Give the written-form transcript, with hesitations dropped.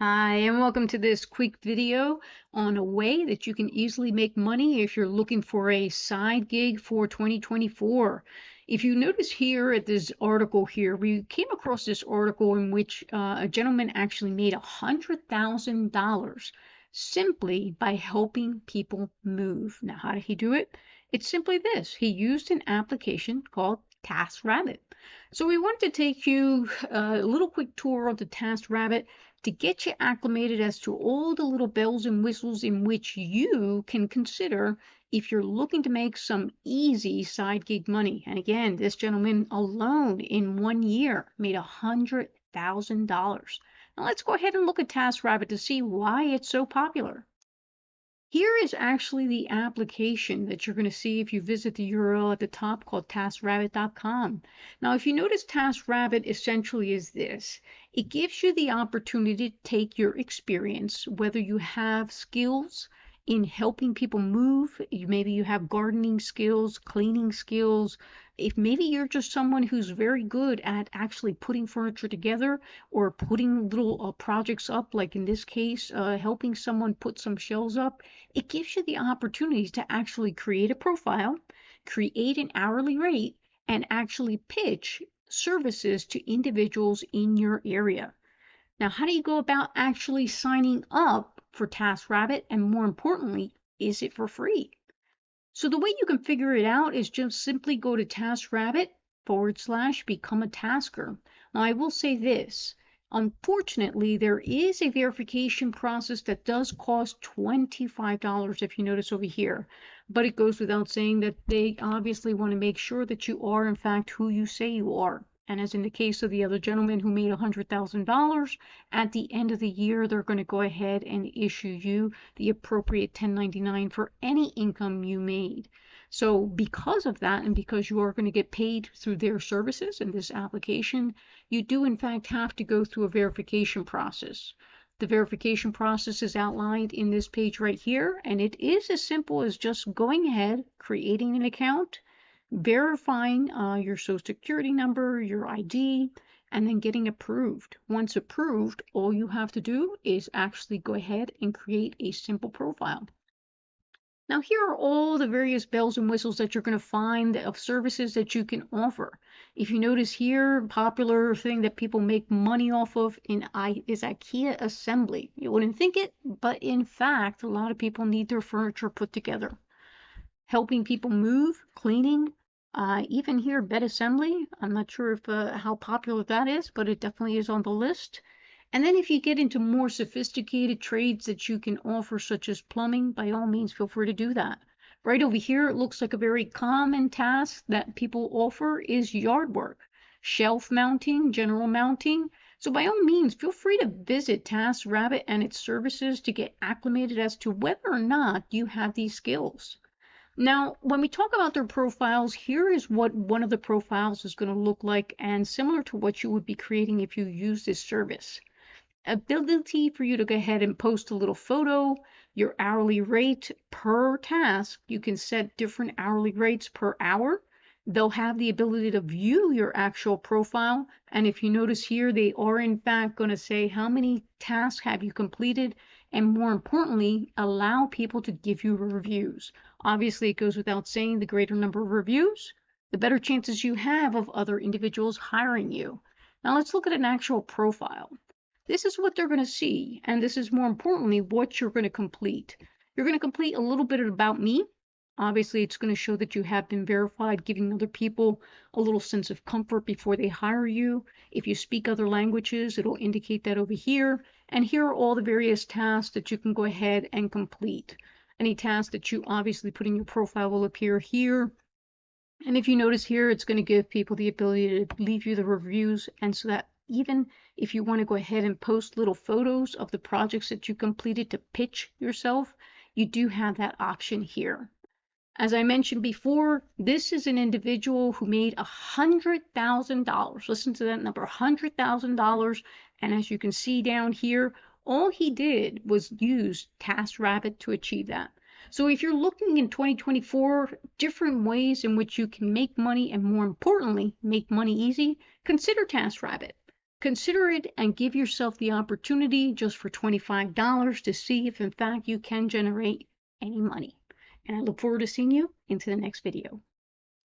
Hi, and welcome to this quick video on a way that you can easily make money if you're looking for a side gig for 2024. If you notice here at this article here, we came across this article in which a gentleman actually made $100,000 simply by helping people move. Now, how did he do it? It's simply this. He used an application called TaskRabbit. So we wanted to take you a little quick tour of the TaskRabbit to get you acclimated as to all the little bells and whistles in which you can consider if you're looking to make some easy side gig money. And again, this gentleman alone in 1 year made $100,000. Now let's go ahead and look at TaskRabbit to see why it's so popular. Here is actually the application that you're going to see if you visit the URL at the top called taskrabbit.com. Now, if you notice, TaskRabbit essentially is this. It gives you the opportunity to take your experience, whether you have skills in helping people move, maybe you have gardening skills, cleaning skills, if maybe you're just someone who's very good at actually putting furniture together or putting little projects up, like in this case, helping someone put some shelves up, it gives you the opportunity to actually create a profile, create an hourly rate, and actually pitch services to individuals in your area. Now, how do you go about actually signing up for TaskRabbit? And more importantly, is it for free? So the way you can figure it out is just simply go to TaskRabbit/become a tasker. Now, I will say this. Unfortunately, there is a verification process that does cost $25 if you notice over here. But it goes without saying that they obviously want to make sure that you are, in fact, who you say you are. And as in the case of the other gentleman who made $100,000, at the end of the year, they're going to go ahead and issue you the appropriate 1099 for any income you made. So because of that, and because you are going to get paid through their services in this application, you do in fact have to go through a verification process. The verification process is outlined in this page right here, and it is as simple as just going ahead, creating an account, verifying your social security number, your ID, and then getting approved. Once approved, all you have to do is actually go ahead and create a simple profile. Now, here are all the various bells and whistles that you're going to find of services that you can offer. If you notice here, popular thing that people make money off of is IKEA assembly. You wouldn't think it, but in fact, a lot of people need their furniture put together. Helping people move, cleaning, even here, bed assembly. I'm not sure if how popular that is, but it definitely is on the list. And then if you get into more sophisticated trades that you can offer, such as plumbing, by all means, feel free to do that. Right over here, it looks like a very common task that people offer is yard work, shelf mounting, general mounting. So by all means, feel free to visit TaskRabbit and its services to get acclimated as to whether or not you have these skills. Now, when we talk about their profiles, here is what one of the profiles is going to look like, and similar to what you would be creating if you use this service. Ability for you to go ahead and post a little photo, your hourly rate per task. You can set different hourly rates per hour. They'll have the ability to view your actual profile. And if you notice here, they are in fact going to say how many tasks have you completed, and more importantly, allow people to give you reviews. Obviously, it goes without saying, the greater number of reviews, the better chances you have of other individuals hiring you. Now let's look at an actual profile. This is what they're going to see, and this is more importantly what you're going to complete. You're going to complete a little bit about me. Obviously, it's going to show that you have been verified, giving other people a little sense of comfort before they hire you. If you speak other languages, it'll indicate that over here. And here are all the various tasks that you can go ahead and complete. Any task that you obviously put in your profile will appear here. And if you notice here, it's going to give people the ability to leave you the reviews, and so that even if you want to go ahead and post little photos of the projects that you completed to pitch yourself, you do have that option here. As I mentioned before, this is an individual who made $100,000. Listen to that number, $100,000. And as you can see down here, all he did was use TaskRabbit to achieve that. So if you're looking in 2024, different ways in which you can make money, and more importantly, make money easy, consider TaskRabbit. Consider it and give yourself the opportunity just for $25 to see if in fact you can generate any money. And I look forward to seeing you into the next video.